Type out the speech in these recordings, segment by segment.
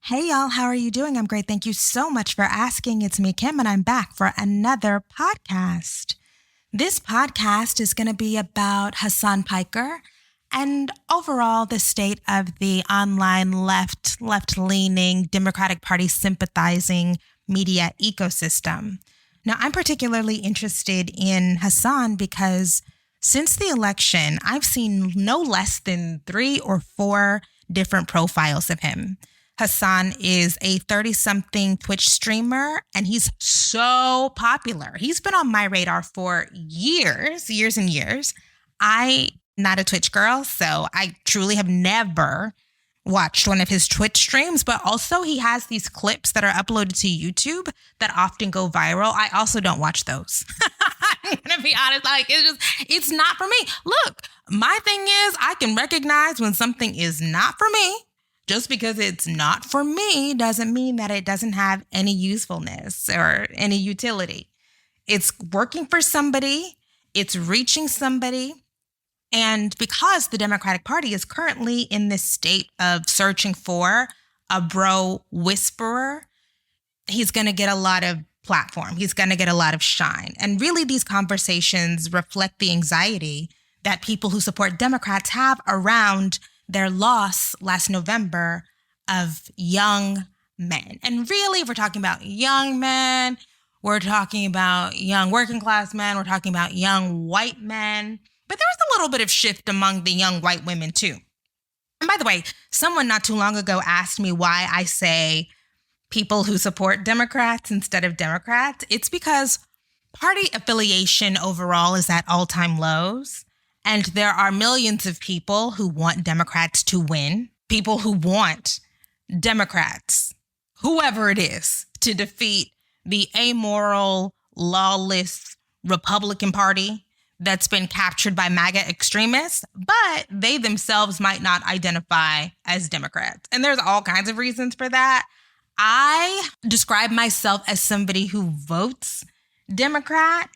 Hey y'all, how are you doing? I'm great. Thank you so much for asking. It's me, Kim, and I'm back for another podcast. This podcast is going to be about Hasan Piker and overall the state of the online left-leaning, Democratic Party sympathizing media ecosystem. Now, I'm particularly interested in Hasan because since the election, I've seen no less than 3 or 4 different profiles of him. Hasan is a 30-something Twitch streamer, and he's so popular. He's been on my radar for years and years. I'm not a Twitch girl, so I truly have never watched one of his Twitch streams, but also he has these clips that are uploaded to YouTube that often go viral. I also don't watch those. I'm going to be honest, it's not for me. Look, my thing is I can recognize when something is not for me. Just because it's not for me doesn't mean that it doesn't have any usefulness or any utility. It's working for somebody, it's reaching somebody, and because the Democratic Party is currently in this state of searching for a bro whisperer, he's going to get a lot of platform. He's going to get a lot of shine. And really, these conversations reflect the anxiety that people who support Democrats have around their loss last November of young men. And really, if we're talking about young men, we're talking about young working class men, we're talking about young white men. But there was a little bit of shift among the young white women too. And by the way, someone not too long ago asked me why I say people who support Democrats instead of Democrats. It's because party affiliation overall is at all-time lows. And there are millions of people who want Democrats to win, people who want Democrats, whoever it is, to defeat the amoral, lawless Republican Party that's been captured by MAGA extremists, but they themselves might not identify as Democrats. And there's all kinds of reasons for that. I describe myself as somebody who votes Democrat.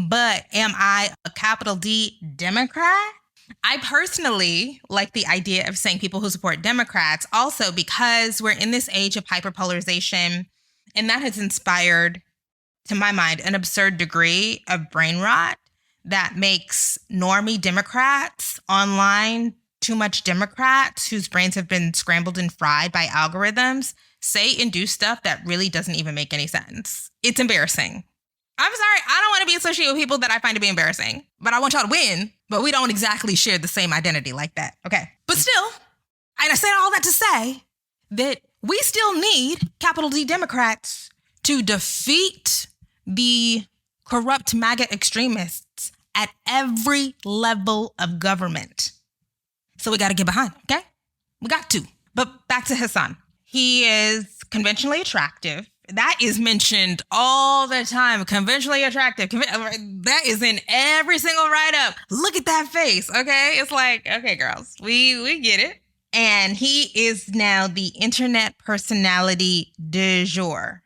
But am I a capital D Democrat? I personally like the idea of saying people who support Democrats also because we're in this age of hyperpolarization, and that has inspired, to my mind, an absurd degree of brain rot that makes normie Democrats online, too much Democrats whose brains have been scrambled and fried by algorithms, say and do stuff that really doesn't even make any sense. It's embarrassing. I'm sorry, I don't want to be associated with people that I find to be embarrassing, but I want y'all to win, but we don't exactly share the same identity like that, okay? But still, and I said all that to say that we still need capital D Democrats to defeat the corrupt MAGA extremists at every level of government. So we got to get behind, okay? We got to. But back to Hasan. He is conventionally attractive. That is mentioned all the time. Conventionally attractive. That is in every single write-up. Look at that face, okay? It's like, okay, girls, we get it. And he is now the internet personality du jour.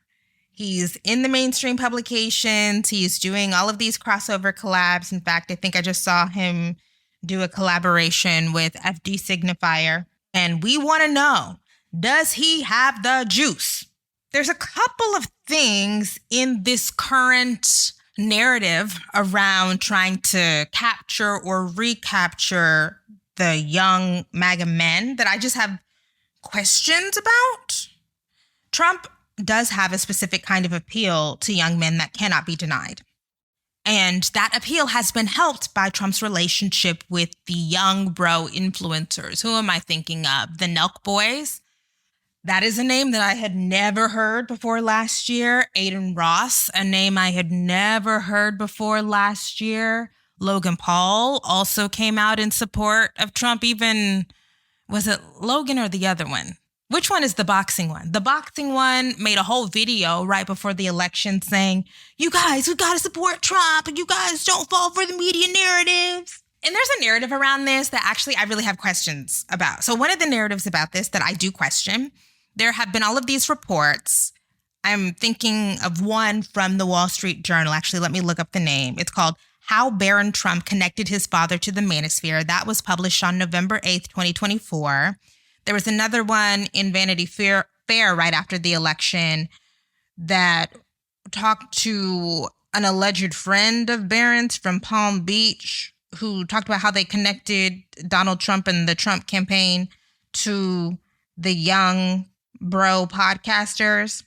He's in the mainstream publications. He's doing all of these crossover collabs. In fact, I think I just saw him do a collaboration with FD Signifier. And we want to know, does he have the juice? There's a couple of things in this current narrative around trying to capture or recapture the young MAGA men that I just have questions about. Trump does have a specific kind of appeal to young men that cannot be denied. And that appeal has been helped by Trump's relationship with the young bro influencers. Who am I thinking of? The Nelk Boys. That is a name that I had never heard before last year. Aiden Ross, a name I had never heard before last year. Logan Paul also came out in support of Trump. Even, was it Logan or the other one? Which one is the boxing one? The boxing one made a whole video right before the election saying, you guys, we got to support Trump and you guys don't fall for the media narratives. And there's a narrative around this that actually I really have questions about. So one of the narratives about this that I do question, there have been all of these reports. I'm thinking of one from the Wall Street Journal. Actually, let me look up the name. It's called How Barron Trump Connected His Father to the Manosphere. That was published on November 8th, 2024. There was another one in Vanity Fair affair right after the election that talked to an alleged friend of Barron's from Palm Beach who talked about how they connected Donald Trump and the Trump campaign to the young bro podcasters.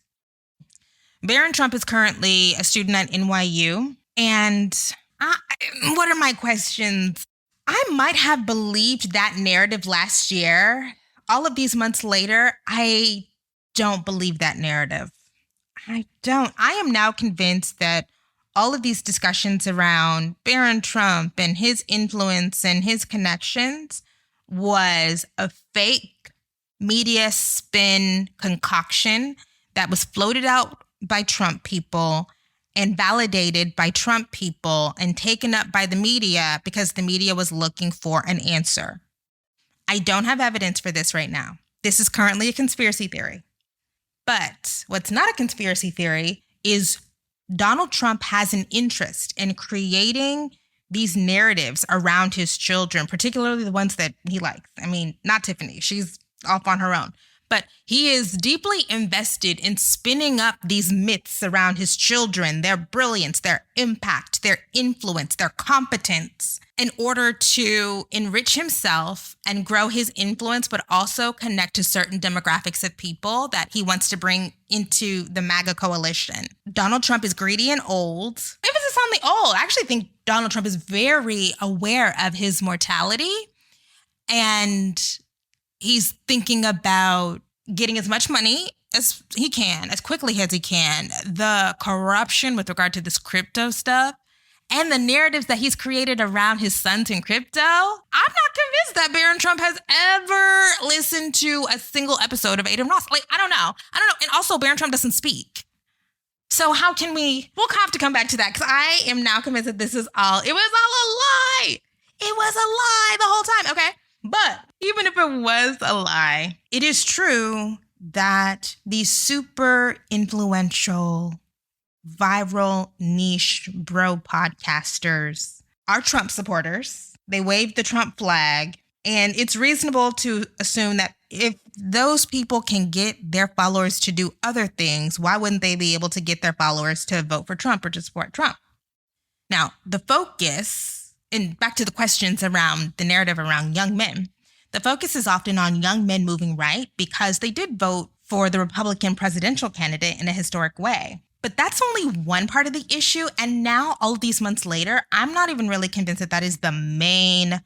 Barron Trump is currently a student at NYU. And what are my questions? I might have believed that narrative last year. All of these months later, I don't believe that narrative. I don't. I am now convinced that all of these discussions around Barron Trump and his influence and his connections was a fake media spin concoction that was floated out by Trump people and validated by Trump people and taken up by the media because the media was looking for an answer. I don't have evidence for this right now. This is currently a conspiracy theory. But what's not a conspiracy theory is Donald Trump has an interest in creating these narratives around his children, particularly the ones that he likes. I mean, not Tiffany. She's off on her own. But he is deeply invested in spinning up these myths around his children, their brilliance, their impact, their influence, their competence, in order to enrich himself and grow his influence, but also connect to certain demographics of people that he wants to bring into the MAGA coalition. Donald Trump is greedy and old. Emphasis on the old. I actually think Donald Trump is very aware of his mortality, and he's thinking about getting as much money as he can, as quickly as he can. The corruption with regard to this crypto stuff and the narratives that he's created around his sons in crypto. I'm not convinced that Barron Trump has ever listened to a single episode of Adin Ross. Like, I don't know. And also, Barron Trump doesn't speak. So how can we'll have to come back to that, because I am now convinced that it was all a lie. It was a lie the whole time, okay? But even if it was a lie, it is true that these super influential, viral, niche bro podcasters are Trump supporters. They wave the Trump flag. And it's reasonable to assume that if those people can get their followers to do other things, why wouldn't they be able to get their followers to vote for Trump or to support Trump? Now, the focus, and back to the questions around the narrative around young men, the focus is often on young men moving right because they did vote for the Republican presidential candidate in a historic way. But that's only one part of the issue. And now, all of these months later, I'm not even really convinced that that is the main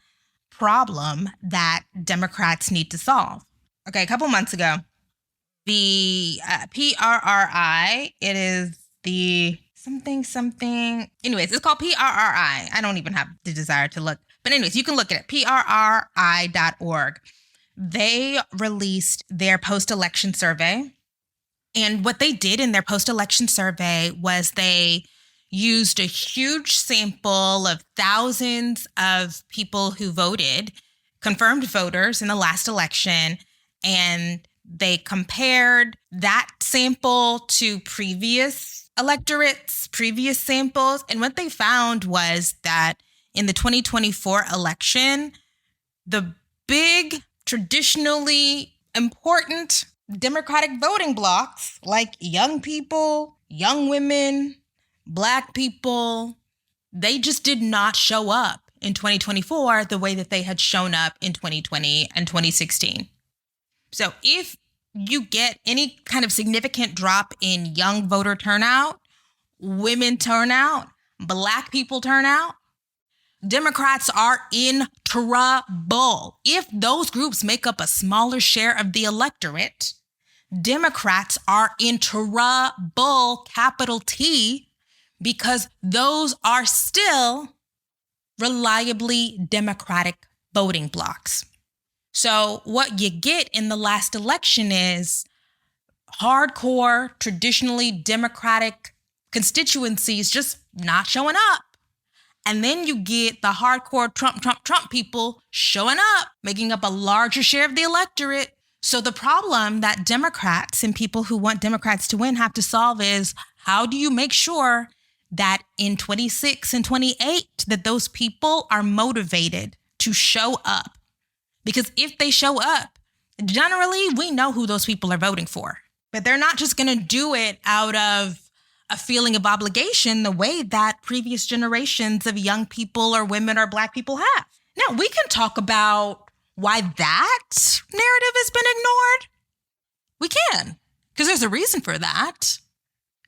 problem that Democrats need to solve. Okay, a couple months ago, the PRRI, it is the something. Anyways, it's called PRRI. I don't even have the desire to look. But anyways, you can look at it, prrri.org. They released their post-election survey. And what they did in their post-election survey was they used a huge sample of thousands of people who voted, confirmed voters in the last election, and they compared that sample to previous electorates, previous samples. And what they found was that in the 2024 election, the big, traditionally important Democratic voting blocs, like young people, young women, Black people, they just did not show up in 2024 the way that they had shown up in 2020 and 2016. So if you get any kind of significant drop in young voter turnout, women turnout, Black people turnout, Democrats are in trouble. If those groups make up a smaller share of the electorate, Democrats are in trouble, capital T, because those are still reliably Democratic voting blocs. So what you get in the last election is hardcore, traditionally Democratic constituencies just not showing up. And then you get the hardcore Trump people showing up, making up a larger share of the electorate. So the problem that Democrats and people who want Democrats to win have to solve is, how do you make sure that in 26 and 28 that those people are motivated to show up? Because if they show up, generally we know who those people are voting for. But they're not just going to do it out of a feeling of obligation the way that previous generations of young people or women or Black people have. Now, we can talk about why that narrative has been ignored. We can, because there's a reason for that.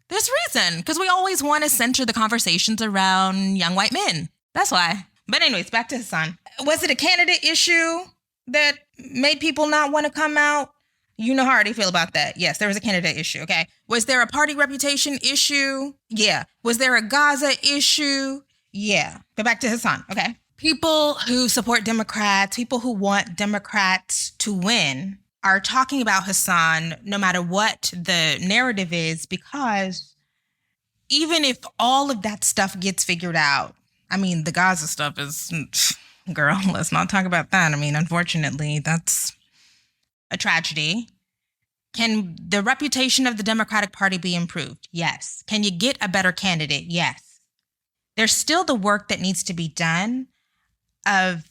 There's a reason, because we always want to center the conversations around young white men. That's why. But anyways, back to Hasan. Was it a candidate issue that made people not want to come out? You know how I already feel about that. Yes, there was a candidate issue, okay? Was there a party reputation issue? Yeah. Was there a Gaza issue? Yeah. But back to Hasan, okay? People who support Democrats, people who want Democrats to win are talking about Hasan no matter what the narrative is, because even if all of that stuff gets figured out, I mean, the Gaza stuff is, girl, let's not talk about that. I mean, unfortunately, that's a tragedy. Can the reputation of the Democratic Party be improved? Yes. Can you get a better candidate? Yes. There's still the work that needs to be done of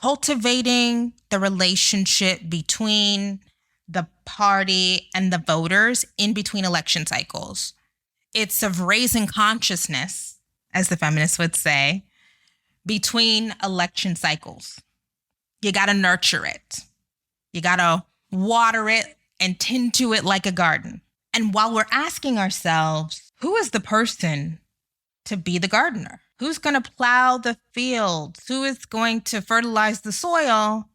cultivating the relationship between the party and the voters in between election cycles. It's of raising consciousness, as the feminists would say, between election cycles. You got to nurture it. You got to water it and tend to it like a garden. And while we're asking ourselves, who is the person to be the gardener? Who's going to plow the fields? Who is going to fertilize the soil?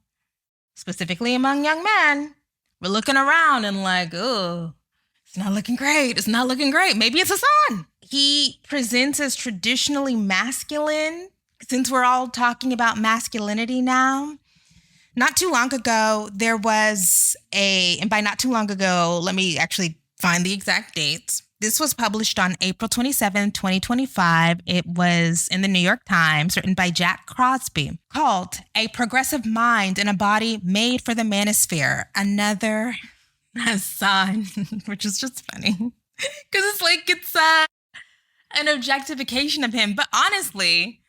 Specifically among young men, we're looking around and like, oh, it's not looking great. It's not looking great. Maybe it's Hasan. He presents as traditionally masculine, since we're all talking about masculinity now. Not too long ago, there was and by not too long ago, let me actually find the exact dates. This was published on April 27, 2025. It was in the New York Times, written by Jack Crosby, called A Progressive Mind in a Body Made for the Manosphere. Another Hasan, which is just funny. Because it's like, it's an objectification of him. But honestly,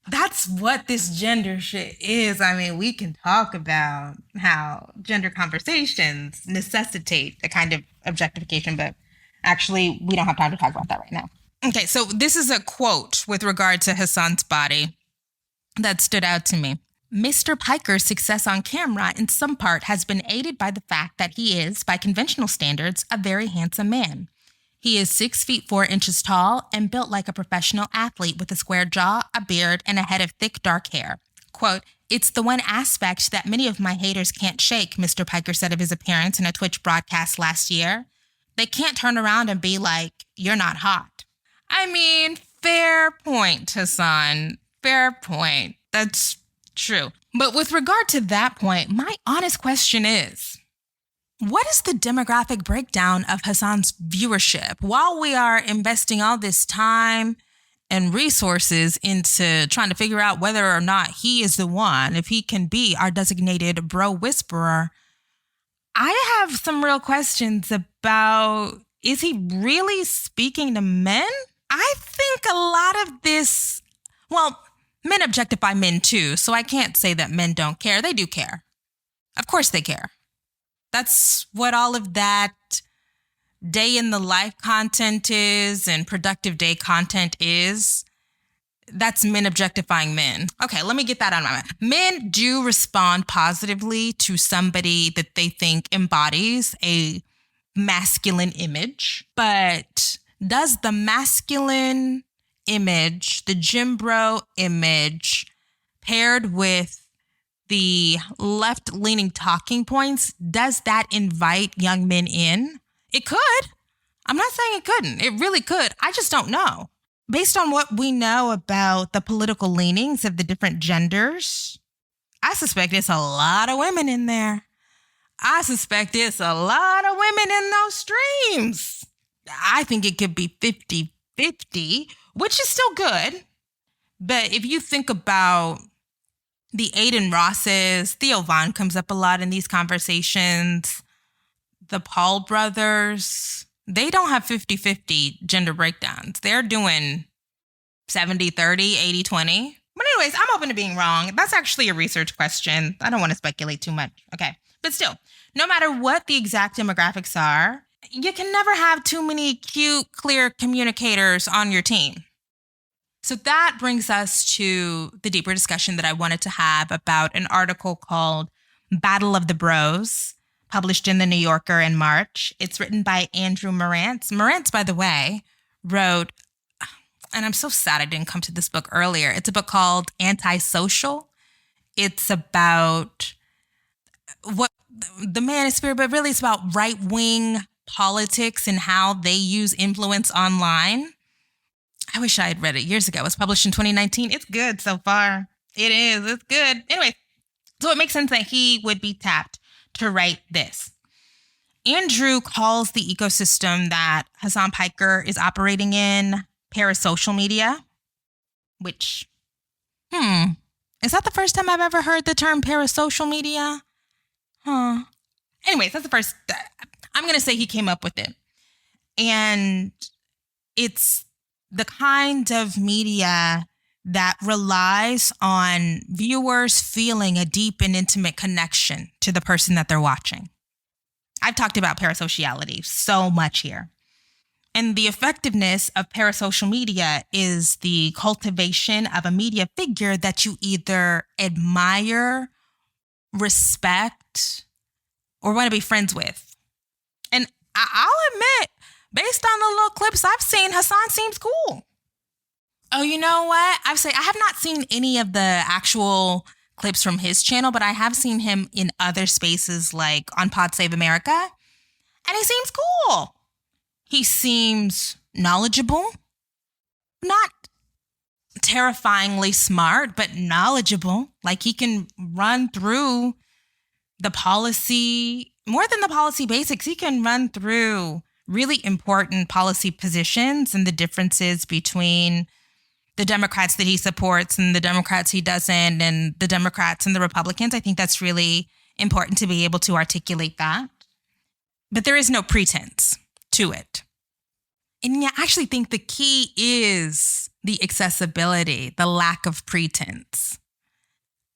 that's what this gender shit is. I mean, we can talk about how gender conversations necessitate a kind of objectification, but actually, we don't have time to talk about that right now. Okay, so this is a quote with regard to Hasan's body that stood out to me. Mr. Piker's success on camera in some part has been aided by the fact that he is, by conventional standards, a very handsome man. He is 6 feet 4 inches tall and built like a professional athlete with a square jaw, a beard, and a head of thick dark hair. Quote, "It's the one aspect that many of my haters can't shake," Mr. Piker said of his appearance in a Twitch broadcast last year. They can't turn around and be like, "You're not hot." I mean, fair point, Hasan. Fair point. That's true. But with regard to that point, my honest question is, what is the demographic breakdown of Hasan's viewership? While we are investing all this time and resources into trying to figure out whether or not he is the one, if he can be our designated bro whisperer, I have some real questions about, is he really speaking to men? I think a lot of this, well, men objectify men too, so I can't say that men don't care. They do care. Of course they care. That's what all of that day in the life content is and productive day content is. That's men objectifying men. Okay, let me get that out of my mind. Men do respond positively to somebody that they think embodies a masculine image. But does the masculine image, the gym bro image, paired with the left-leaning talking points, does that invite young men in? It could. I'm not saying it couldn't. It really could. I just don't know. Based on what we know about the political leanings of the different genders, I suspect it's a lot of women in there. I suspect it's a lot of women in those streams. I think it could be 50-50, which is still good. But if you think about the Aiden Rosses, Theo Von comes up a lot in these conversations, the Paul brothers, they don't have 50-50 gender breakdowns. They're doing 70-30, 80-20. But anyways, I'm open to being wrong. That's actually a research question. I don't want to speculate too much. Okay. But still, no matter what the exact demographics are, you can never have too many cute, clear communicators on your team. So that brings us to the deeper discussion that I wanted to have about an article called Battle of the Bros, published in the New Yorker in March. It's written by Andrew Marantz. Marantz, by the way, wrote, and I'm so sad I didn't come to this book earlier. It's a book called Antisocial. It's about what the manosphere, but really it's about right-wing politics and how they use influence online. I wish I had read it years ago. It was published in 2019. It's good so far. It is. It's good. Anyway, so it makes sense that he would be tapped to write this. Andrew calls the ecosystem that Hasan Piker is operating in parasocial media, which, is that the first time I've ever heard the term parasocial media? Anyways, that's the first, I'm going to say he came up with it. And it's the kind of media that relies on viewers feeling a deep and intimate connection to the person that they're watching. I've talked about parasociality so much here. And the effectiveness of parasocial media is the cultivation of a media figure that you either admire, respect, or want to be friends with. And I'll admit, based on the little clips I've seen, Hasan seems cool. Oh, you know what? I have not seen any of the actual clips from his channel, but I have seen him in other spaces like on Pod Save America, and he seems cool. He seems knowledgeable, not terrifyingly smart, but knowledgeable. Like he can run through the policy, more than the policy basics, he can run through really important policy positions and the differences between the Democrats that he supports and the Democrats he doesn't, and the Democrats and the Republicans. I think that's really important to be able to articulate that. But there is no pretense to it. And I actually think the key is the accessibility, the lack of pretense.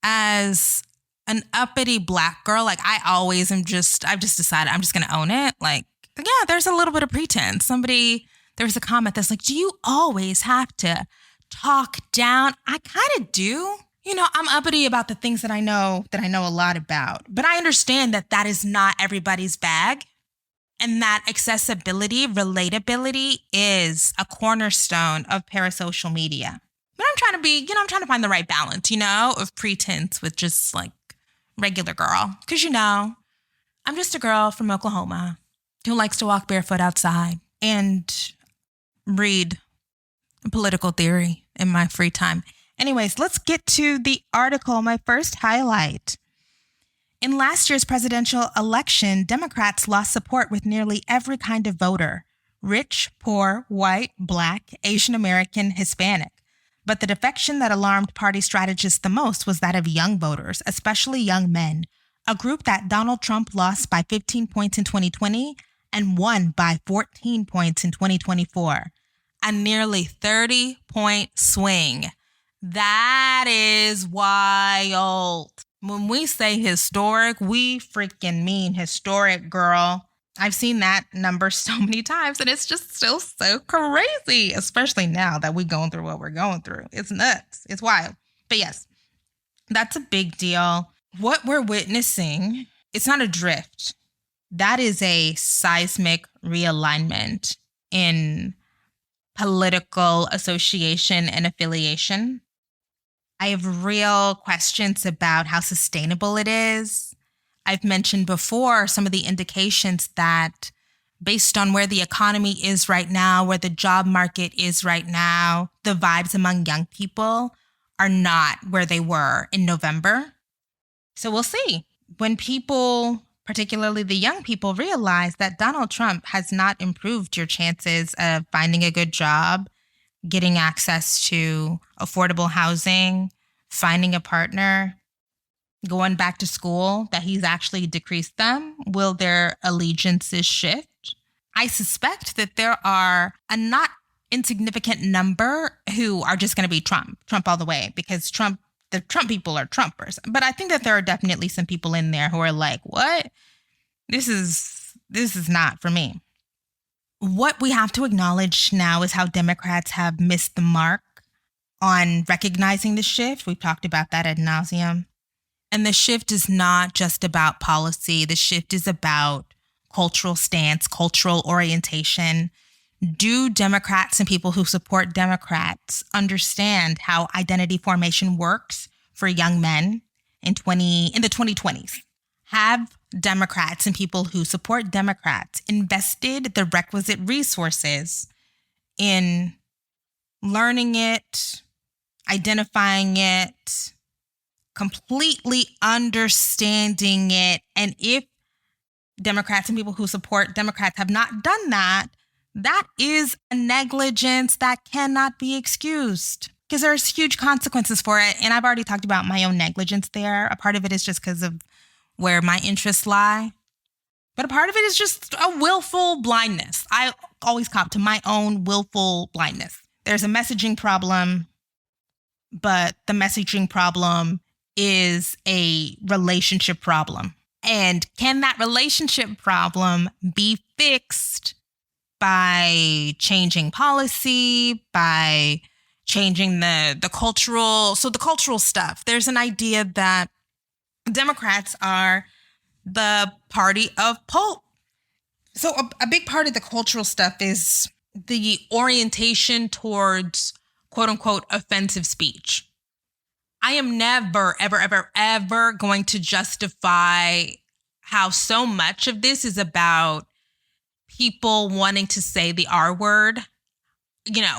As an uppity Black girl, like I've just decided I'm just going to own it. Like, yeah, there's a little bit of pretense. There was a comment that's like, do you always have to talk down? I kind of do. You know, I'm uppity about the things that I know a lot about, but I understand that that is not everybody's bag, and that accessibility, relatability is a cornerstone of parasocial media. But I'm trying to find the right balance, of pretense with just like regular girl. Because, I'm just a girl from Oklahoma who likes to walk barefoot outside and read political theory in my free time. Anyways, let's get to the article, my first highlight. In last year's presidential election, Democrats lost support with nearly every kind of voter: rich, poor, white, Black, Asian American, Hispanic. But the defection that alarmed party strategists the most was that of young voters, especially young men, a group that Donald Trump lost by 15 points in 2020 and won by 14 points in 2024. A nearly 30-point swing. That is wild. When we say historic, we freaking mean historic, girl. I've seen that number so many times, and it's just still so crazy, especially now that we're going through what we're going through. It's nuts. It's wild. But yes, that's a big deal. What we're witnessing, it's not a drift. That is a seismic realignment in political association and affiliation. I have real questions about how sustainable it is. I've mentioned before some of the indications that based on where the economy is right now, where the job market is right now, the vibes among young people are not where they were in November. So we'll see. When people, particularly the young people, realize that Donald Trump has not improved your chances of finding a good job, getting access to affordable housing, finding a partner, going back to school, that he's actually decreased them, will their allegiances shift? I suspect that there are a not insignificant number who are just going to be Trump all the way, because Trump the Trump people are Trumpers. But I think that there are definitely some people in there who are like, what? This is not for me. What we have to acknowledge now is how Democrats have missed the mark on recognizing the shift. We've talked about that ad nauseum. And the shift is not just about policy. The shift is about cultural stance, cultural orientation. Do Democrats and people who support Democrats understand how identity formation works for young men in the 2020s? Have Democrats and people who support Democrats invested the requisite resources in learning it, identifying it, completely understanding it? And if Democrats and people who support Democrats have not done that, that is a negligence that cannot be excused because there's huge consequences for it. And I've already talked about my own negligence there. A part of it is just because of where my interests lie. But a part of it is just a willful blindness. I always cop to my own willful blindness. There's a messaging problem, but the messaging problem is a relationship problem. And can that relationship problem be fixed by changing policy, by changing the cultural stuff? There's an idea that Democrats are the party of pulp. So a big part of the cultural stuff is the orientation towards quote unquote offensive speech. I am never, ever, ever, ever going to justify how so much of this is about people wanting to say the R word,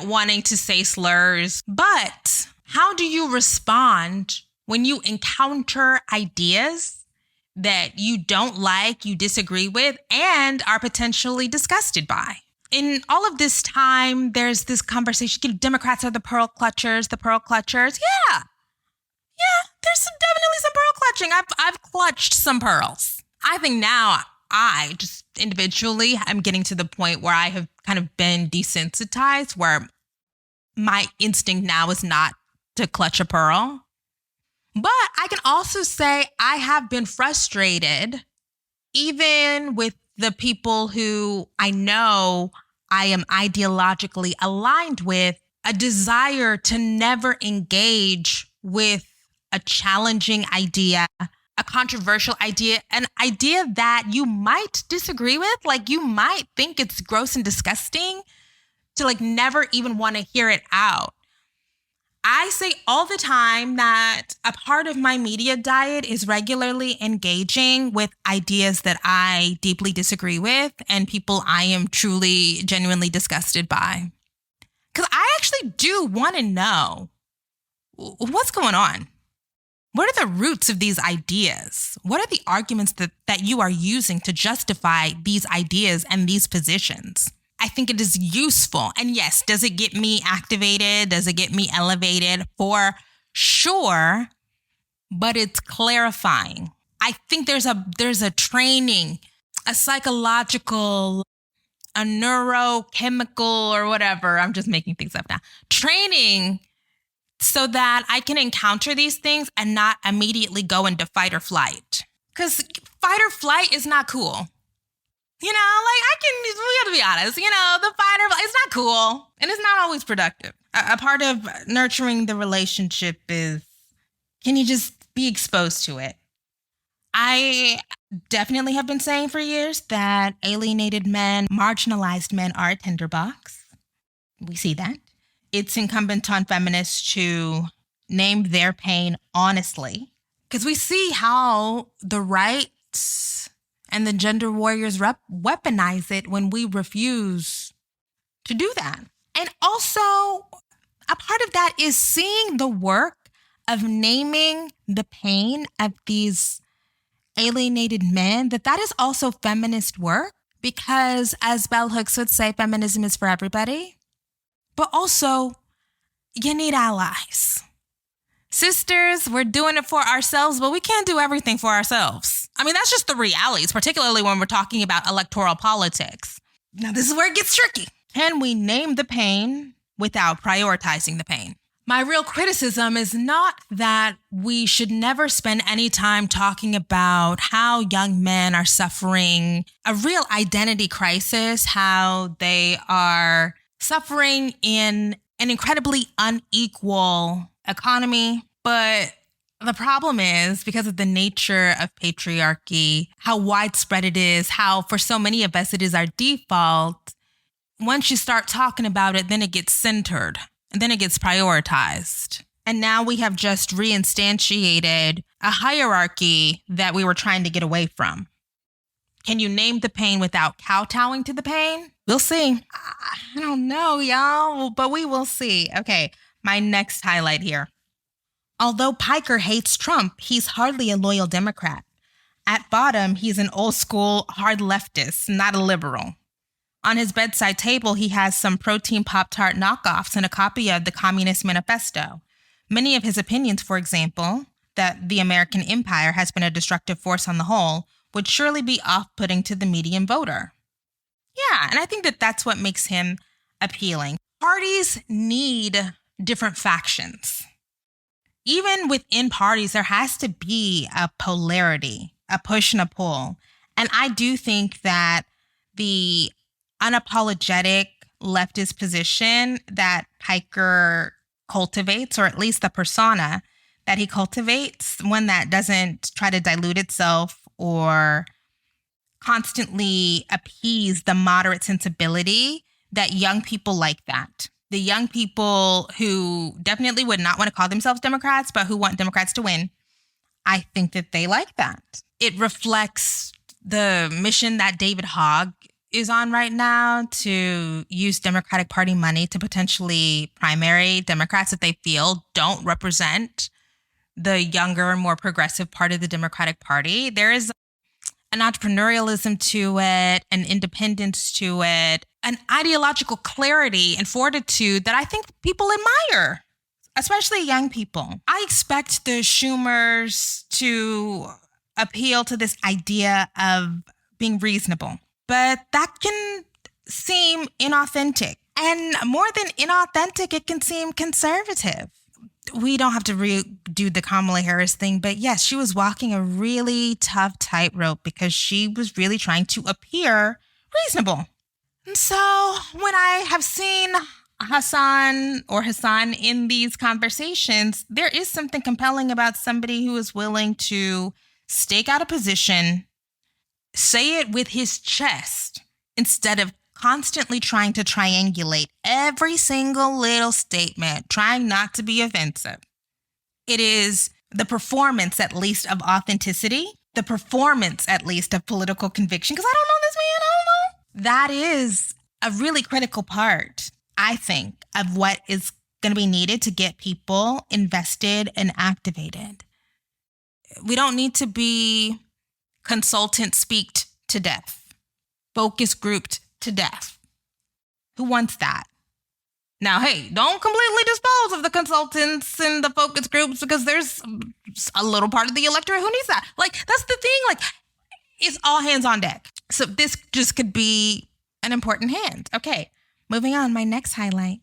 wanting to say slurs. But how do you respond when you encounter ideas that you don't like, you disagree with, and are potentially disgusted by? In all of this time, there's this conversation, Democrats are the pearl clutchers. Yeah, there's definitely some pearl clutching. I've clutched some pearls. I think now I just individually am getting to the point where I have kind of been desensitized, where my instinct now is not to clutch a pearl. But I can also say I have been frustrated, even with the people who I know I am ideologically aligned with, a desire to never engage with a challenging idea, a controversial idea, an idea that you might disagree with, like you might think it's gross and disgusting, to like never even want to hear it out. I say all the time that a part of my media diet is regularly engaging with ideas that I deeply disagree with and people I am truly, genuinely disgusted by. Because I actually do want to know what's going on. What are the roots of these ideas? What are the arguments that you are using to justify these ideas and these positions? I think it is useful. And yes, does it get me activated? Does it get me elevated? For sure, but it's clarifying. I think there's a training, a psychological, a neurochemical or whatever. I'm just making things up now. Training so that I can encounter these things and not immediately go into fight or flight. Because fight or flight is not cool. We have to be honest, the fight or flight, it's not cool. And it's not always productive. A part of nurturing the relationship is, can you just be exposed to it? I definitely have been saying for years that alienated men, marginalized men are a tinderbox. We see that. It's incumbent on feminists to name their pain honestly, because we see how the right and the gender warriors weaponize it when we refuse to do that. And also, a part of that is seeing the work of naming the pain of these alienated men, that is also feminist work, because as Bell Hooks would say, feminism is for everybody. But also, you need allies. Sisters, we're doing it for ourselves, but we can't do everything for ourselves. I mean, that's just the realities, particularly when we're talking about electoral politics. Now, this is where it gets tricky. Can we name the pain without prioritizing the pain? My real criticism is not that we should never spend any time talking about how young men are suffering a real identity crisis, how they are suffering in an incredibly unequal economy. But the problem is, because of the nature of patriarchy, how widespread it is, how for so many of us it is our default, once you start talking about it, then it gets centered. And then it gets prioritized. And now we have just reinstantiated a hierarchy that we were trying to get away from. Can you name the pain without kowtowing to the pain? We'll see. I don't know, y'all, but we will see. Okay, my next highlight here. Although Piker hates Trump, he's hardly a loyal Democrat. At bottom, he's an old school hard leftist, not a liberal. On his bedside table, he has some protein Pop-Tart knockoffs and a copy of the Communist Manifesto. Many of his opinions, for example, that the American empire has been a destructive force on the whole, would surely be off-putting to the median voter. Yeah, and I think that that's what makes him appealing. Parties need different factions. Even within parties, there has to be a polarity, a push and a pull. And I do think that the unapologetic leftist position that Piker cultivates, or at least the persona that he cultivates, one that doesn't try to dilute itself or constantly appease the moderate sensibility, that young people like that. The young people who definitely would not want to call themselves Democrats, but who want Democrats to win, I think that they like that. It reflects the mission that David Hogg is on right now, to use Democratic Party money to potentially primary Democrats that they feel don't represent the younger, more progressive part of the Democratic Party. There is an entrepreneurialism to it, an independence to it, an ideological clarity and fortitude that I think people admire, especially young people. I expect the Schumers to appeal to this idea of being reasonable. But that can seem inauthentic. And more than inauthentic, it can seem conservative. We don't have to redo the Kamala Harris thing, but yes, she was walking a really tough tightrope because she was really trying to appear reasonable. And so when I have seen Hasan in these conversations, there is something compelling about somebody who is willing to stake out a position, say it with his chest, instead of constantly trying to triangulate every single little statement, trying not to be offensive. It is the performance, at least, of authenticity, the performance, at least, of political conviction, because I don't know this man, I don't know. That is a really critical part, I think, of what is going to be needed to get people invested and activated. We don't need to be consultant speaked to death, focus grouped to death. Who wants that? Now, hey, don't completely dispose of the consultants and the focus groups, because there's a little part of the electorate who needs that. Like, that's the thing. Like, it's all hands on deck. So this just could be an important hand. Okay, moving on. My next highlight.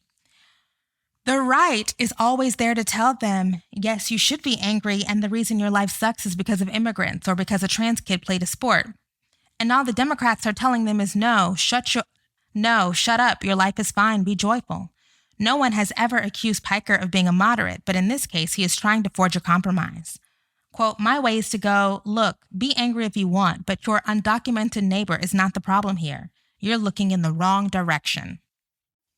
The right is always there to tell them, yes, you should be angry, and the reason your life sucks is because of immigrants or because a trans kid played a sport. And all the Democrats are telling them is no, shut up, your life is fine, be joyful. No one has ever accused Piker of being a moderate, but in this case, he is trying to forge a compromise. Quote, my way is to go, look, be angry if you want, but your undocumented neighbor is not the problem here. You're looking in the wrong direction.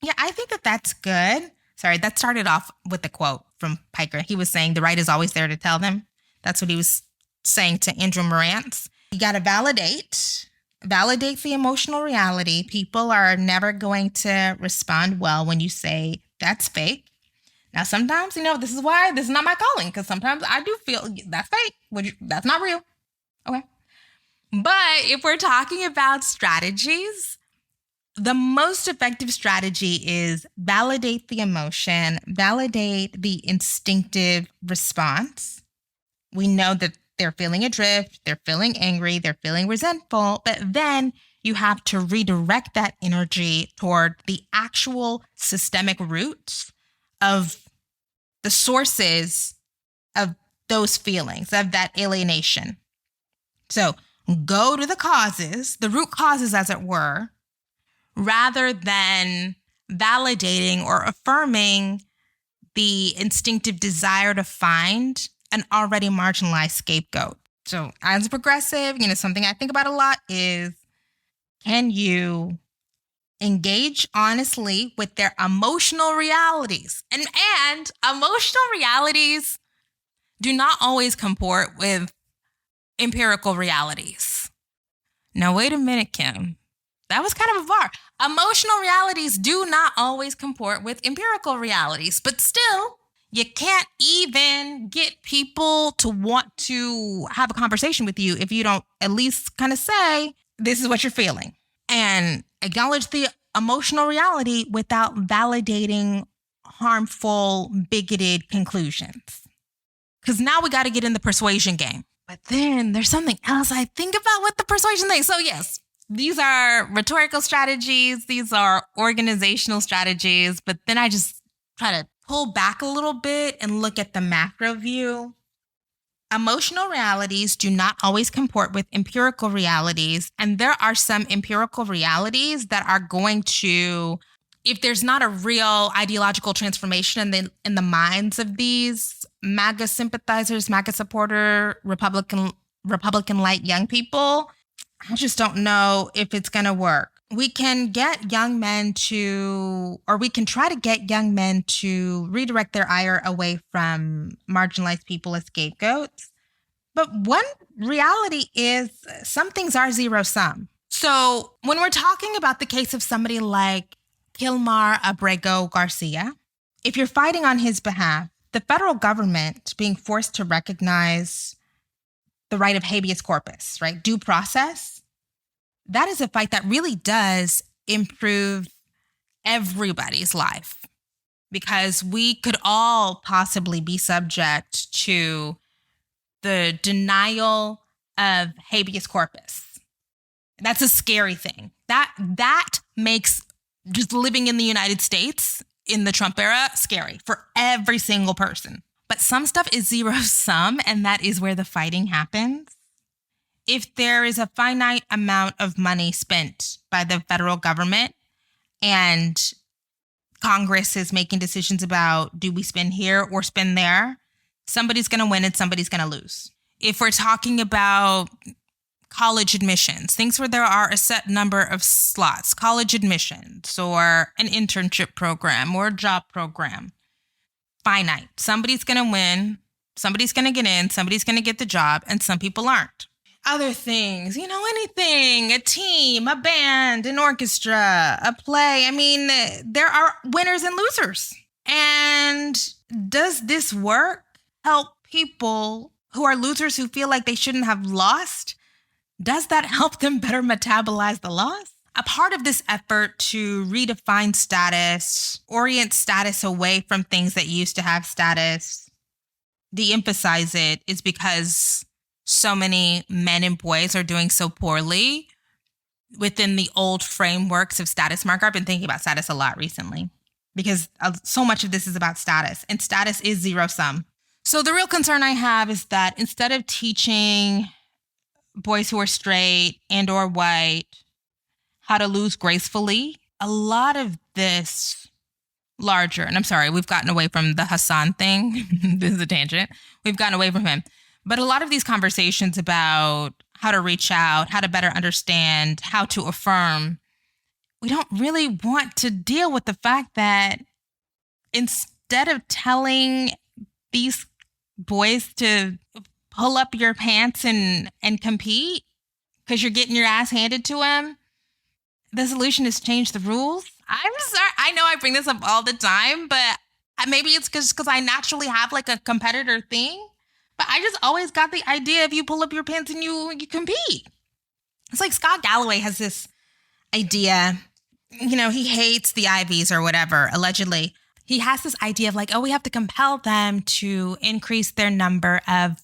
Yeah, I think that that's good. Sorry, that started off with a quote from Piker. He was saying the right is always there to tell them. That's what he was saying to Andrew Morantz. You got to validate the emotional reality. People are never going to respond well when you say that's fake. Now, sometimes, this is why this is not my calling, because sometimes I do feel that's fake. That's not real. Okay. But if we're talking about strategies, the most effective strategy is validate the emotion, validate the instinctive response. We know that they're feeling adrift, they're feeling angry, they're feeling resentful, but then you have to redirect that energy toward the actual systemic roots of the sources of those feelings, of that alienation. So go to the causes, the root causes, as it were, rather than validating or affirming the instinctive desire to find an already marginalized scapegoat. So as a progressive, something I think about a lot is, can you engage honestly with their emotional realities? And emotional realities do not always comport with empirical realities. Now, wait a minute, Kim. That was kind of a bar. Emotional realities do not always comport with empirical realities, but still, you can't even get people to want to have a conversation with you if you don't at least kind of say, this is what you're feeling, and acknowledge the emotional reality without validating harmful, bigoted conclusions. Because now we got to get in the persuasion game. But then there's something else I think about with the persuasion thing. So yes, these are rhetorical strategies. These are organizational strategies. But then I just try to pull back a little bit and look at the macro view. Emotional realities do not always comport with empirical realities. And there are some empirical realities that are going to, if there's not a real ideological transformation in the minds of these MAGA sympathizers, MAGA supporter, Republican-like young people, I just don't know if it's going to work. We can get young men we can try to get young men to redirect their ire away from marginalized people as scapegoats. But one reality is some things are zero sum. So when we're talking about the case of somebody like Kilmar Abrego Garcia, if you're fighting on his behalf, the federal government being forced to recognize the right of habeas corpus, right, due process, that is a fight that really does improve everybody's life, because we could all possibly be subject to the denial of habeas corpus. That's a scary thing. That makes just living in the United States in the Trump era scary for every single person. But some stuff is zero sum, and that is where the fighting happens. If there is a finite amount of money spent by the federal government and Congress is making decisions about, do we spend here or spend there, somebody's going to win and somebody's going to lose. If we're talking about college admissions, things where there are a set number of slots, college admissions or an internship program or a job program, finite. Somebody's going to win, somebody's going to get in, somebody's going to get the job, and some people aren't. Other things, anything, a team, a band, an orchestra, a play. I mean, there are winners and losers. And does this work help people who are losers who feel like they shouldn't have lost? Does that help them better metabolize the loss? A part of this effort to redefine status, orient status away from things that used to have status, de-emphasize it, is because so many men and boys are doing so poorly within the old frameworks of status marker. I've been thinking about status a lot recently because so much of this is about status, and status is zero sum. So the real concern I have is that instead of teaching boys who are straight and or white how to lose gracefully, a lot of this larger, and I'm sorry, we've gotten away from the Hasan thing. This is a tangent. We've gotten away from him. But a lot of these conversations about how to reach out, how to better understand, how to affirm, we don't really want to deal with the fact that instead of telling these boys to pull up your pants and compete because you're getting your ass handed to them, the solution is change the rules. I'm sorry. I know I bring this up all the time, but maybe it's because I naturally have like a competitor thing. But I just always got the idea if you pull up your pants and you compete. It's like Scott Galloway has this idea, he hates the Ivies or whatever, allegedly. He has this idea of like, we have to compel them to increase their number of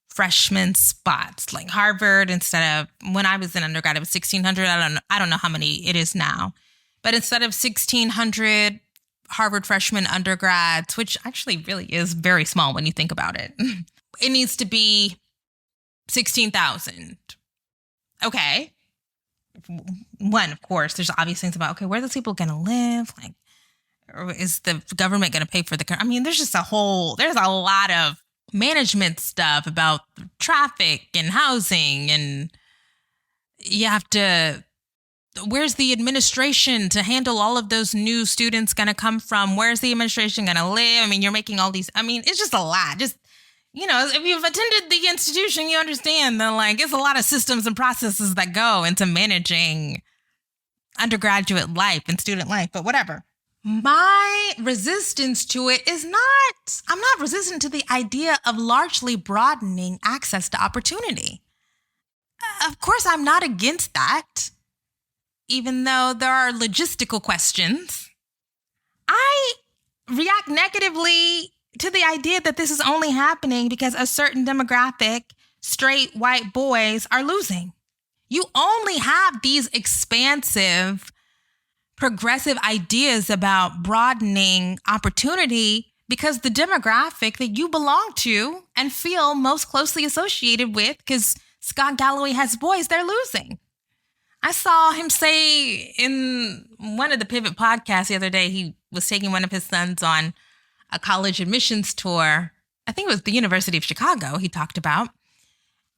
freshman spots. Like Harvard, instead of, when I was in undergrad, it was 1,600. I don't know how many it is now. But instead of 1,600 Harvard freshman undergrads, which actually really is very small when you think about it. It needs to be 16,000. Okay. One, of course, there's obvious things about, okay, where are those people going to live? Like, or is the government going to pay for the, I mean, there's a lot of management stuff about traffic and housing, and you have to, where's the administration to handle all of those new students going to come from? Where's the administration going to live? I mean, you're making all these, I mean, it's just a lot. Just, if you've attended the institution, you understand that, like, it's a lot of systems and processes that go into managing undergraduate life and student life, but whatever. My resistance to it is I'm not resistant to the idea of largely broadening access to opportunity. Of course, I'm not against that, even though there are logistical questions. I react negatively to the idea that this is only happening because a certain demographic, straight white boys, are losing. You only have these expansive, progressive ideas about broadening opportunity because the demographic that you belong to and feel most closely associated with, because Scott Galloway has boys, they're losing. I saw him say in one of the Pivot podcasts the other day, he was taking one of his sons on a college admissions tour. I think it was the University of Chicago he talked about.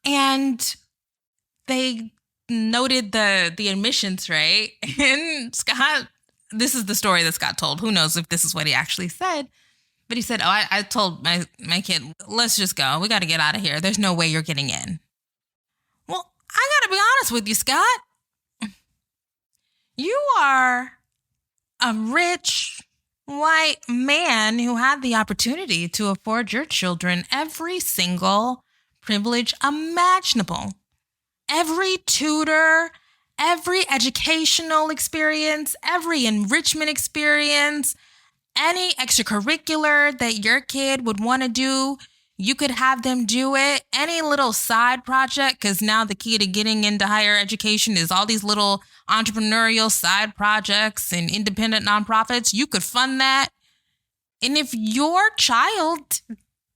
And they noted the admissions rate. And Scott, this is the story that Scott told. Who knows if this is what he actually said. But he said, I told my kid, let's just go. We got to get out of here. There's no way you're getting in. Well, I got to be honest with you, Scott. You are a rich white man who had the opportunity to afford your children every single privilege imaginable. Every tutor, every educational experience, every enrichment experience, any extracurricular that your kid would want to do, you could have them do it. Any little side project, because now the key to getting into higher education is all these little entrepreneurial side projects and independent nonprofits. You could fund that. And if your child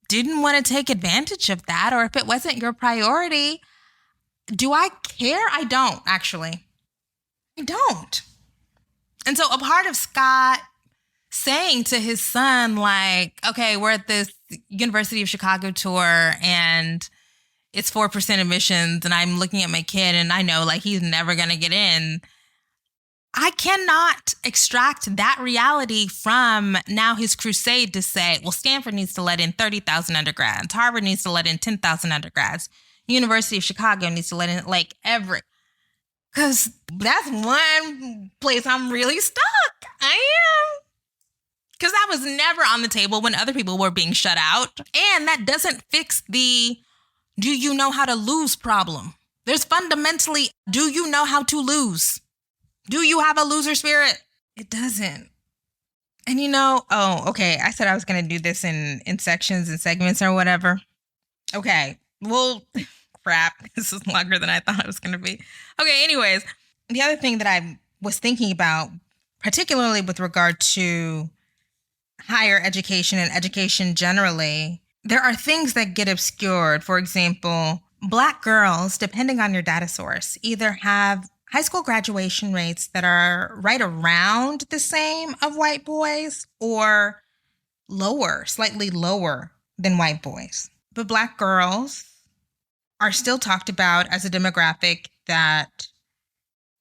didn't want to take advantage of that, or if it wasn't your priority, do I care? I don't, actually. I don't. And so a part of Scott saying to his son, like, okay, we're at this University of Chicago tour and it's 4% admissions, and I'm looking at my kid and I know, like, he's never going to get in. I cannot extract that reality from now his crusade to say, well, Stanford needs to let in 30,000 undergrads. Harvard needs to let in 10,000 undergrads. University of Chicago needs to let in, like, because that's one place I'm really stuck. I am. Because that was never on the table when other people were being shut out. And that doesn't fix the do you know how to lose problem. There's fundamentally, do you know how to lose? Do you have a loser spirit? It doesn't. And I said I was going to do this in sections and segments or whatever. Okay, well, crap. This is longer than I thought it was going to be. Okay, anyways, the other thing that I was thinking about, particularly with regard to higher education and education generally, there are things that get obscured. For example, Black girls, depending on your data source, either have high school graduation rates that are right around the same of white boys or lower, slightly lower than white boys. But Black girls are still talked about as a demographic that,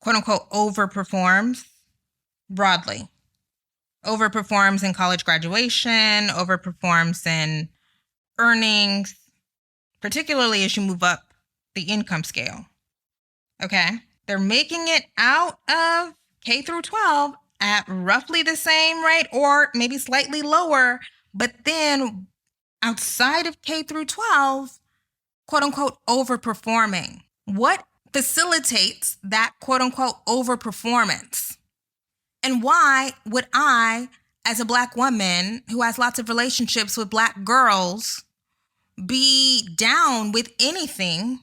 quote unquote, overperforms broadly. Overperforms in college graduation, overperforms in earnings, particularly as you move up the income scale. Okay? They're making it out of K through 12 at roughly the same rate or maybe slightly lower, but then outside of K through 12, quote unquote, overperforming. What facilitates that quote unquote overperformance? And why would I, as a Black woman who has lots of relationships with Black girls, be down with anything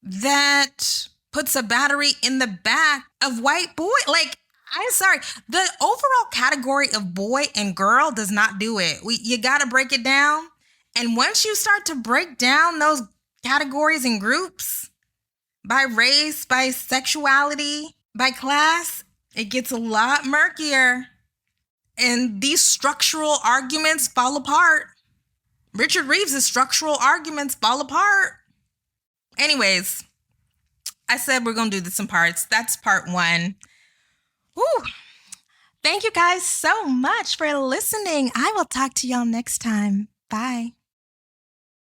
that puts a battery in the back of white boy? Like, I'm sorry. The overall category of boy and girl does not do it. You got to break it down. And once you start to break down those categories and groups by race, by sexuality, by class, it gets a lot murkier. And these structural arguments fall apart. Richard Reeves' structural arguments fall apart. Anyways, I said we're going to do this in parts. That's part one. Whew. Thank you guys so much for listening. I will talk to y'all next time. Bye.